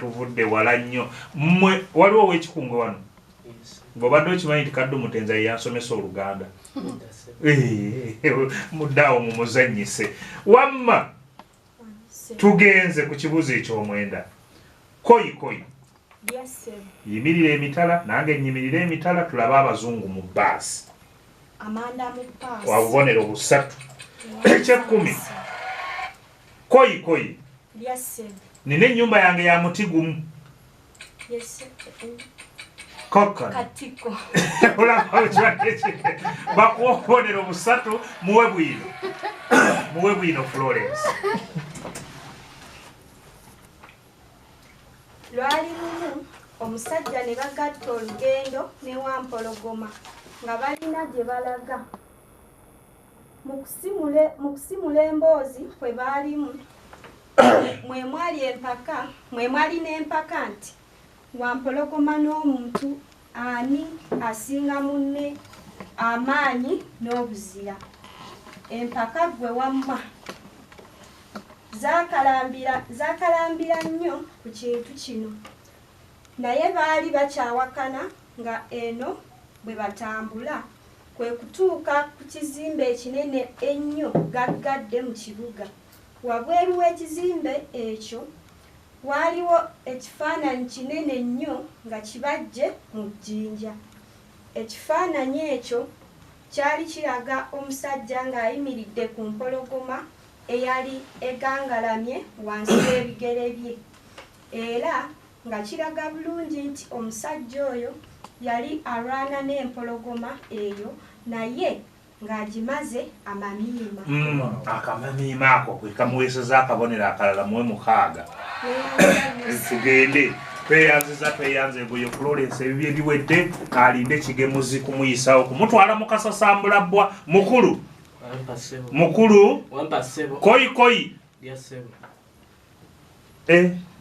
tuvudde wala nnyo mmwe waliwo ow'ekikungwe wano ng'obadde okimanyi nti Kaddu Mutenza ye yansomesa Oluganda muddaawo mumuzannyise wamma tugenze ku kibuuzo eky'omwenda koyi yimirira emitala nange nyimirira emitala tulabe abazungu mu bbaasi wabubonero busatu eky'ekkumi koyi nina ennyumba yange ya muti gumu Katiko. Bakubonero busatu muwe bwino Florence. Lwali lumu omusajja ne bagatta olugendo ne Wampologoma nga balina gye balaga. Mu kusimula emboozi kwe baalimu mwe mwali n'empaka nti Wampologoma n'omuntu ani asinga munne amaanyi n'obuzira. Empaka gwe wamma zakalambira nnyo ku kintu kino, naye baali bakyawakana nga eno bwe batambula kwe kutuuka ku kizimbe ekinene ennyo gaggadde mu kibuga. Wabweru w'ekizimbe ekyo waaliwo ekifaananyi kinene nnyo nga kibajje mu jjinja. Ekifaananyi ekyo kyali kiraga omusajja ng'ayimiridde ku mpologoma eyali egangalamye wansi w'ebigere bye, era nga kiraga bulungi nti omusajja oyo yali alwana n'empologoma eyo naye ng'agimaze amamiima. Akamamiima ako kwe kamuweeseza akabonero akalala muwe mukaaga. Tugende tweyanze egoyo Florence ebibye biwedde alinde kigemuzi kumuyisawo kumutwala mu kasasambulabbwa mukulu koyi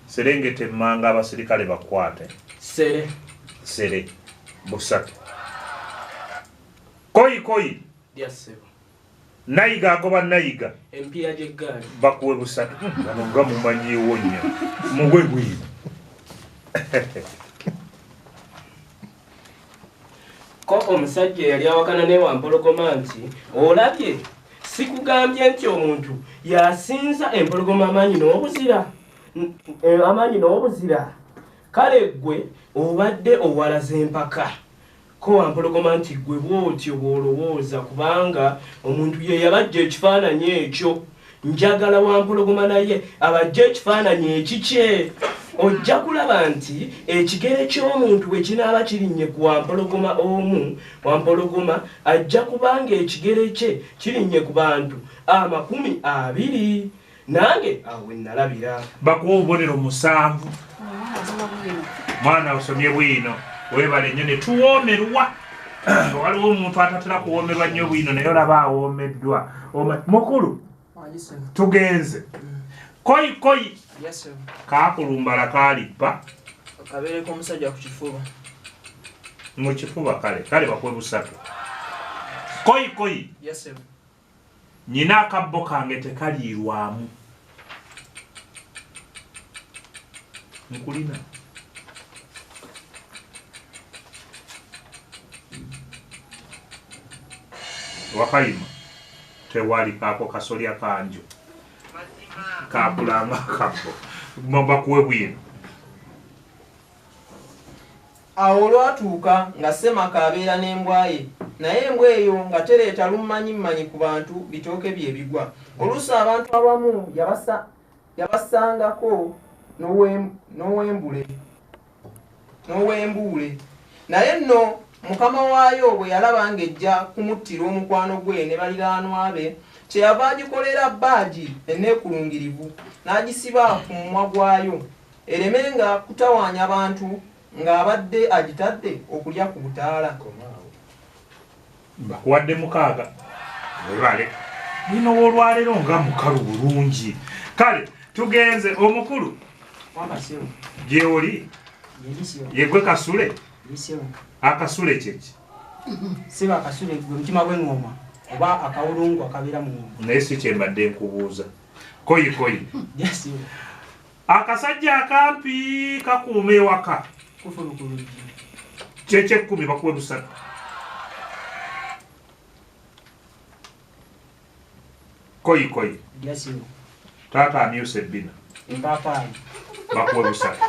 serengete emmanga abasirikale bakwate sere busatu koyi nayiga agoba nayiga empia gy'eggaali bakuwe busatu bano nga mumanyiiwo nnyo muwe bwino ko omusajja yali awakana ne Wampologoma nti olabye sikugambye nti omuntu yasinza empologoma amaanyi n'obuzira kale gwe obadde owalaza empaka. Ko Wampologoma nti gwe bw'otyo bw'olowooza kubanga omuntu ye yabajja ekifaananyi ekyo. Njagala Wampologoma naye abajja ekifaananyi ekikye. Ojja kulaba nti ekigere ky'omuntu bwe kinaaba kirinnye ku Wampologoma omu, Wampologoma ajja kubanga ekigere kye kirinnye ku bantu 20. Nange awe nalabira. Bakuwa obubonero 7. Mwana osomye bwino. Webale nnyo ne tuwoomerwa. Waliwo omuntu atatera kuwoomerwa nnyo bwino naye olaba awoomeddwa. Mukulu tugenze. Koyi kaakulumbala kaalipa kabeereko omusajja ku kifuba mu kifuba kale bakuwe busatu. Koyi nyina akabbo kange tekaliirwamu nkulina wakayima tewali kaako kasolya kanjo kakulanga akabbo bakuwe bwino. Awo olwatuuka nga Ssemaka abeera n'embwa ye, naye embwa eyo nga tereeta lummanyi ku bantu bitooke bye bigwa. Oluusi abantu abamu yabasangako n'owembuule, naye nno mukama waayo bwe yalaba ng'ejja kumuttira omukwano gwe ne baliraanwa be, kyeyava agikolera bbaaji enneekulungirivu n'agisiba ku mumwa gwayo eremenga kutawaanya abantu ng'abadde agitadde okulya ku butaala. Bakuwadde 6 webale bino olwaleero nga mukalu bulungi. Kale tugenze omukulu gyewoli yegwe kasule akasule kyeki siba akasule gwe mutima gw'engoma oba akawulungu akabeera mu ngoma naye si kyembadde nkubuuza. Koyi Akasajja akampi kakuuma ewaka. Ky'ekyekumi bakuwe busatu. Koyi. Taata amyuse ebbina. Empapaayi. Bakuwe busatu.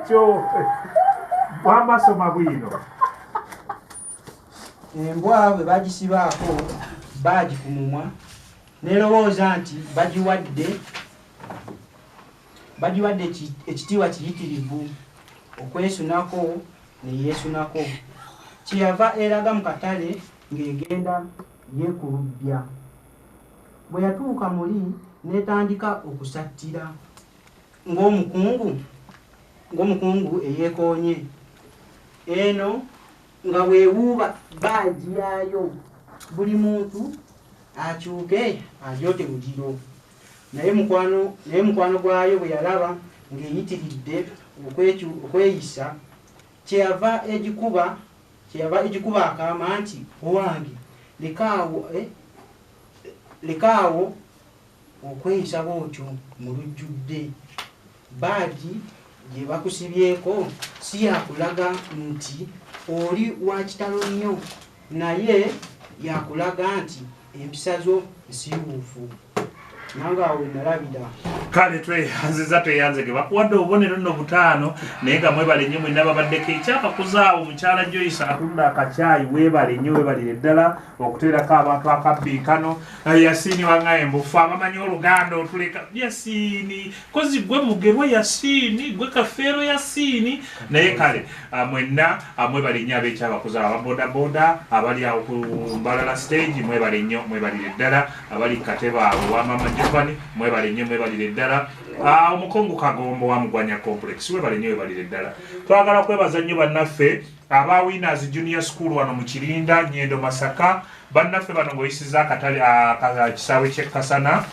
Kyo. Bwamasoma bwino. Embwa bwe bagisibaako baagi ku mumwa nerowooza nti bagiwadde ekitiibwa kiyitirivu okwesunako neyeesunako. Kyeyava eraga mu katale ng'egenda yeekulubbya. Bwe yatuuka muli n'etandika okusattira ng'omukungu eyeekoonye. Eno nga bwewuuba baagi yaayo buli muntu akyuke ajoote mugiro. Naye mukwano gwayo bwe yalaba ng'eyitiridde okweyisa kyeyava egikuba akaama nti owange lekaawo okweyisa bwotyo mu lujjudde. Baagi gye bakusibyeko si yakulaga nti oli wa kitalo nnyo, naye yakulaga nti empisa zo nsiiwuufu. Nange awo nalabira. Kale tweyanze bakuwadde obubonero nno butaano naye nga mwebale nnyo mwenna babaddeko ekyapa kuzaawo mukyala Joyce atunda akacaayi weebale nnyo weebalire ddala okuteerako abantu Akabbiinkano. Yasiini wangaye mbufu abamanyi Oluganda otuleka Yasiini kozi gwe mugerwa Yasiini gwe kafeero Yasiini. Naye kale mwenna mwebale nnyo ab'ekyapa kuzaawo ababodaboda abali awo ku Mbalala stage mwebale nnyo mwebalire ddala abali katebe awo wamama Jovani mwebale nnyo mwebalire ddala. Omukongo Kagombo wa Mugwanya complex webale nnyo webalire ddala. Twagala kwebaza nnyo bannaffe aba Winners Junior School wano mu Kirinda Nyendo Masaka. Bannaffe bano ng'oyisiza akatale kisaawe ky'Ekasana.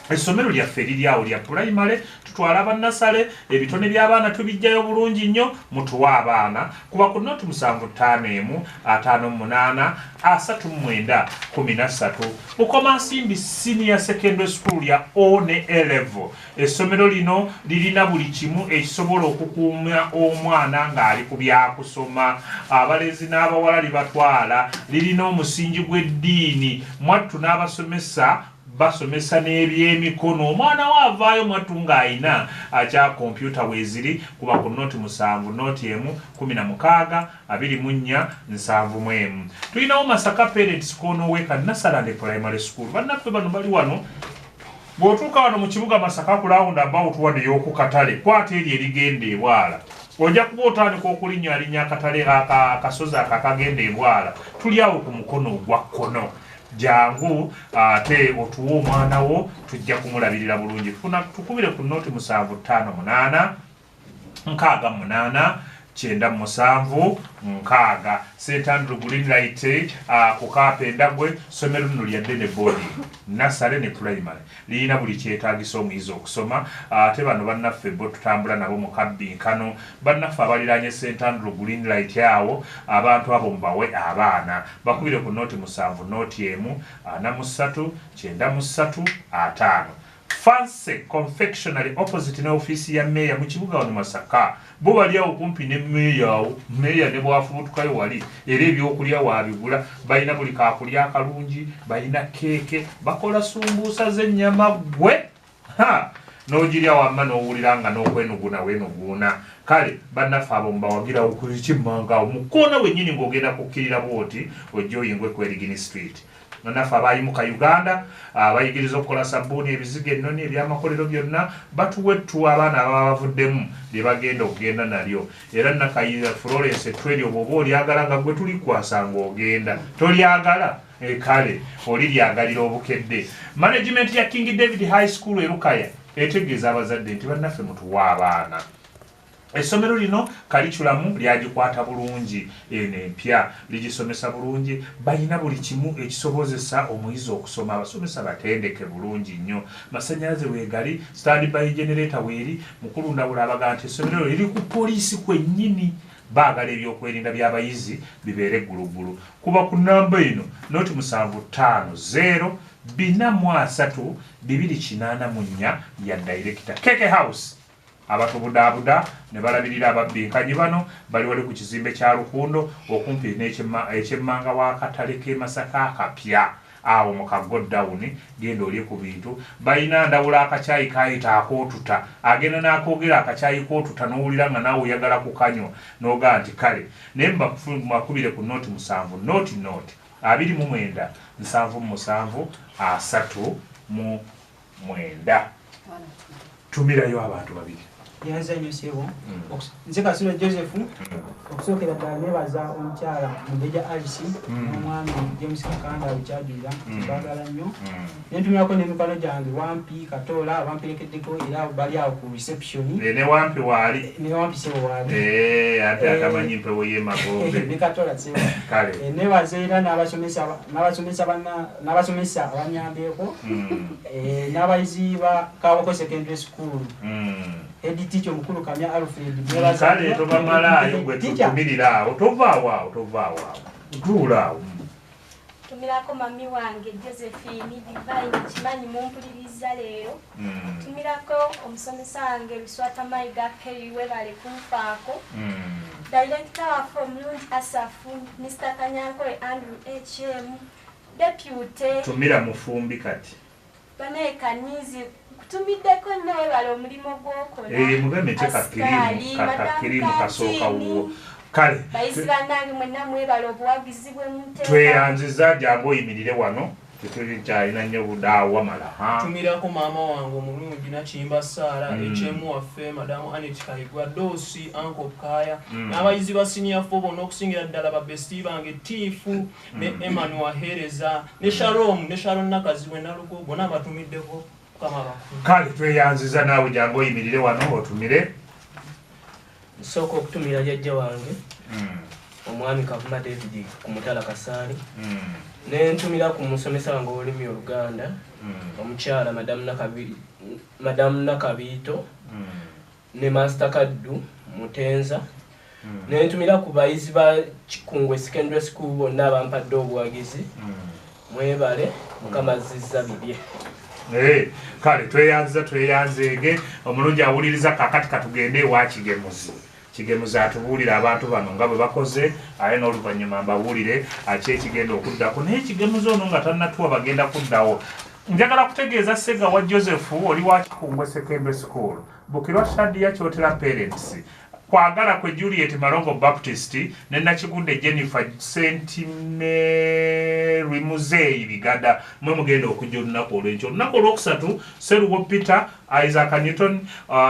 Essomero lyaffe liri awo lya primary tutwala bannasale ebitone by'abaana tubijjayo bulungi nnyo mutuwa abaana kuba ku noti 751 58 39 13 Bukoma Nsimbi Senior Secondary School ya O ne A level. Essomero lino lirina buli kimu ekisobola okukuuma omwana ng'ali ku byakusoma. Abalezi n'abawala libatwala lirina omusingi gw'eddiini mwattu n'abasomesa basomesa n'ebyemikono. Omwana waavaayo mwattu ng'ayina akya kompyuta weeziri kuba ku noti 7 noti 16 24 71. Tulinawo Masaka Parents Corner Weka Nasarande Primary School. Bannaffe bano bali wano. Bw'otuuka wano mu kibuga Masaka ku round about wadde y'oku katale kwata eri erigenda ebwala. Ojja kuba otandika okulinnyalinnya akatale akasozi akagenda ebwala. Tuli awo ku mukono ogwa kkono. Jangu ate otuwa omwana wo tujja kumulabirira bulungi. Tukubire ku noti 758 68 97 6 St. Andrew Green Light ku Kapenda gwe somero lino lya ddene boarding nasale ne primary lirina buli kyetaagisa omuyizi okusoma. Ate bano bannaffe bo tutambula nabo mu Akabbiinkano bannaffe abaliraanye St. Andrew Green Light yawo abantu abo mubawe abaana bakubire ku noti 7 noti 43 93 5 Fancy Confectionery opposite na ofisi ya meya mu kibuga wano Masaka. Bo bali awo kumpi ne meya ne bwafubutukayo wali era ebyokulya wabigula balina buli kakulya akalungi balina keeke bakola sumbuusa z'ennyama gwe n'ogirya wamma n'owulira nga n'okwenuguna weenuguuna. Kale bannaffe abo mubawagira okukimmanga mu kkoona wennyini ng'ogenda kukkirira bwoti ojja oyingwe ku Erigini Street. Bannaffe abayimuka Uganda abayigiriza okukola sabbuuni ebizigo ennoni ebyamakolero byonna batuwettu abaana ababa bavuddemu lye bagenda okugenda nalyo. Era Nakayiza Florence Etwelyo bw'oba olyagala nga gwe tulikwasa ng'ogenda tolyagala kale oliryagalira obukedde. Management ya King David High School Erukaya etegeeza abazadde nti bannaffe mutuwa abaana. Essomero lino kaliculamu lyagikwata bulungi eno empya ligisomesa bulungi balina buli kimu ekisobozesa omuyizi okusoma. Abasomesa batendeke bulungi nnyo. Masannyalaze weegali standby generator weeri mukulu ndawula abaga nti essomero liri ku poliisi kwennyini baagala ebyokwerinda by'abayizi bibeere ggulugulu. Kuba ku nnamba eno noti 750 43284 ya director Keke House abatubudaabuda ne balabirira ababbinkanye bano bali wali ku kizimbe kya Lukundo okumpi n'ekyemmanga wa katale k'e Masaka akapya awo mu kagoddawuni genda oli ku bintu balina ndawula akacaayi kayita akootuta agenda n'akoogera akacaayi kootuta n'owulira nga naawe oyagala kukanywa n'ogaa nti kale naye mbakubire ku nooti 7 nooti 29 7 39 tumirayo abantu babiri yanzanyusebo nze Kasula Joseph okusookera ddala nebaza omukyala Mugeja Alice n'omwami James Kakanda abikyajulira baagala nnyo nentumirako n'emikono gyange Wampi Katola abamperekeddeko era bali awo ku reception ne Wampi waali ne Wampi sebo waali ate akamanyi mpewo y'emagombe ne Katola sebo kale nebaza era n'abasomesa abanyambyeko n'abayizi ba Kaboko Secondary School Edi teacher mukulu Kamya Alfred kale tobamalayo gwe tutumirira awo tovaawo tuulaawo tumirako mami wange Josephine Divine kimanyi mumpuliriza leero tumirako omusomesa wange Luswata Mayiga Keriwe bale kunfaako director waffe omulungi Asafu Mr. Kanyankole Andrew HM deputy tumira mufumbi kati banaye Kanizi tumiddeko nawe bali omulimo gw'okola mubemete kakirimu kasooka wuwo kale bayizi bannange mwenna mwebala obuwagizi bw'emuteeka tweyanziza jangu oyimirire wano tetulikyalina nnyo budaawo wamala tumirako maama wange omulungi Nakimba Saara HM waffe madamu Anet Kayigwa Doosi Uncle Kaya n'abayizi ba senior fo bonna okusingira ddala babesti bange Tiifu ne Emmanuel Hereza ne Sharon Nakazi we Nalugo bonna batumiddeko kale tweyanziza naawe jangu oyimirire wano otumire nsooka okutumira jjajja wange omwami Kavuma David ku Mutala Kasaali nentumira ku musomesa wange olulimi Oluganda omukyala madamu Nakabiito ne Master Kaddu Mutenza nentumira ku bayizi ba Kikungwe Secondary School bonna abampadde obuwagizi mwebale Mukama azizza bibye kale tweyanzeege omulungi awuliriza kakati katugende ewa kigemuzi atubuulira abantu bano nga bwe bakoze aye n'oluvannyuma mbawulire akyekigenda okuddako naye kigemuzi ono nga tannatuwa bagenda kuddawo njagala kutegeeza Sega wa Joseph oli wa Kikungwe Secondary School Bukirwa Shadia Kyotera Parents kwagala kwe Juliet Malongo Baptist ne Nakigudde Jennifer St. Mary Muzeyi Bigada mwe mugenda okujja olunaku olw'enkyo olunaku olwokusatu Seruwo Peter Isaac Newton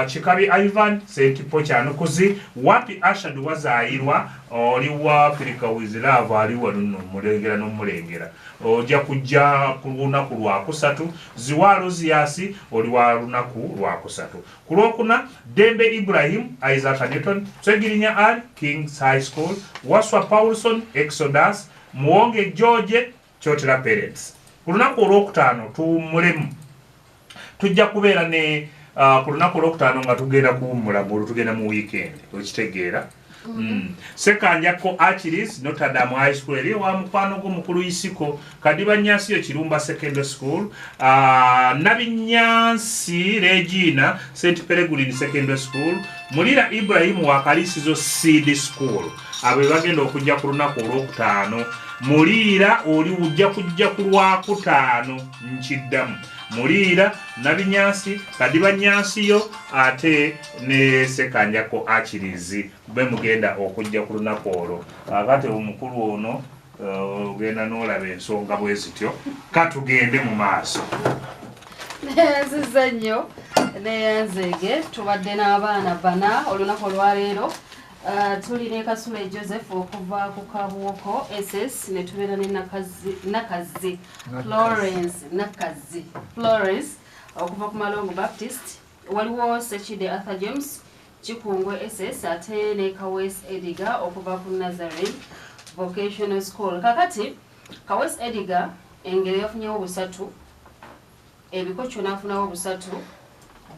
Chikabi Ivan St. Pochanukuzi Wapi Ashad wazaayirwa oli wa Africa with Love ali wano mulengera n'omulengera ojja kujja ku lunaku lwakusatu Ziwalo Ziasi oli wa lunaku lwakusatu ku lwokuna Dembe Ibrahim Isaac Newton Segirinya Ali King's High School Waswa Paulson Exodus Muwonge George Kyotera Parents ku lunaku olwokutaano tuwummulemu tujja kubeera ne ku lunaku olwokutaano nga tugenda kuwummula ng'olwo tugenda mu weekend okitegeera Sekanjako Achilles Notre Dame High School eri wa mukwano gw'omukulu Isiko Kadiba Nyansi Kirumba Secondary School Nabinyansi Regina St. Peregrine Secondary School Mulira Ibrahim wa Kalisizo Seed School abo bagenda okujja ku lunaku olwokutaano Mulira oli ujja kujja ku lwakutaano nkiddamu Mulira Nabinyansi Kadiba Nyansiyo ate ne Sekanjako Achilles be mugenda okujja ku lunaku olwo akati omukulu ono ogenda n'olaba ensonga bwe zityo katugende mu maaso neyanziza nnyo neyanzege tubadde n'abaana bana olunaku olwaleero tuli ne Kasula Joseph okuva ku Kabuoko SS ne tubeera ne Nakazi Florence okuva ku Malongo Baptist waliwo Sechide Arthur James Kikungwe SS ate ne Kawes Ediga okuva ku Nazareth Vocational School kakati Kawes Ediga engeri yafunyewo busatu ebikocho nafunawo busatu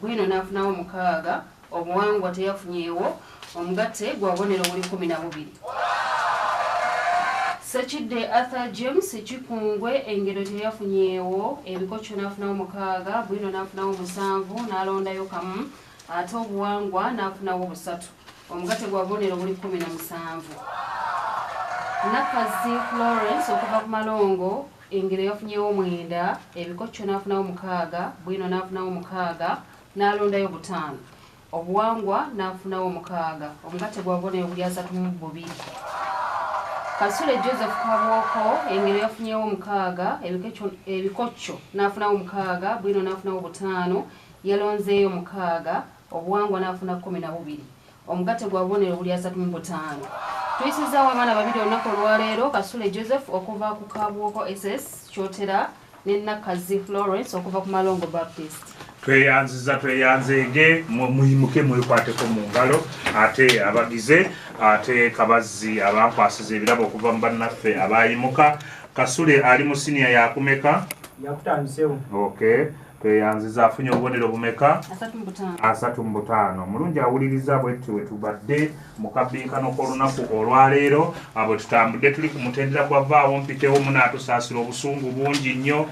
bwino nafunawo 6 obuwangwa teyafunyeewo omugatte gwabonero buli 12 Sekidde Arthur James Kikungwe engero teyafunyeewo ebikoco n'afunawo 6 Bwino n'afunawo 7 n'alondayo kamu ate obuwangwa n'afunawo 3 omugate gwa bubonero buli 17 Nakazi Florence okuva ku Malongo engero yafunyeewo 9 ebikoco n'afunawo 6 Bwino n'afunawo 6 n'alondayo 5 obuwangwa n'afunawo 6 omugate gwa bubonero buli 32 Kasule Joseph Kabwoko engero yafunyeewo 6 ebikoco n'afunawo 6 Bwino n'afunawo 5 yalonzeeyo 6 obuwangwa n'afuna 12 omugate gwa bubonero buli 35 tuyisizaawo abaana babiri olunaku olwaleero Kasule Joseph okuva ku Kabwoko SS Kyotera ne Nakazi Florence okuva ku Malongo Baptist. Tweyanzege muyimuke mwekwateko mu ngalo ate abagize ate kabazzi abakwasiza ebirabo okuva mu bannaffe abayimuka. Kasule ali mu senior yakumeka yakutandisewo. Okay. Tweyanziza afunye obubonero bumeka 35 mulungi awuliriza bwetu wetubadde mu kabbinkano k'olunaku olwaleero abo tutambudde tuli ku mutendera gwa Vvaawo Mpitewo munaatusasira obusungu bungi nnyo.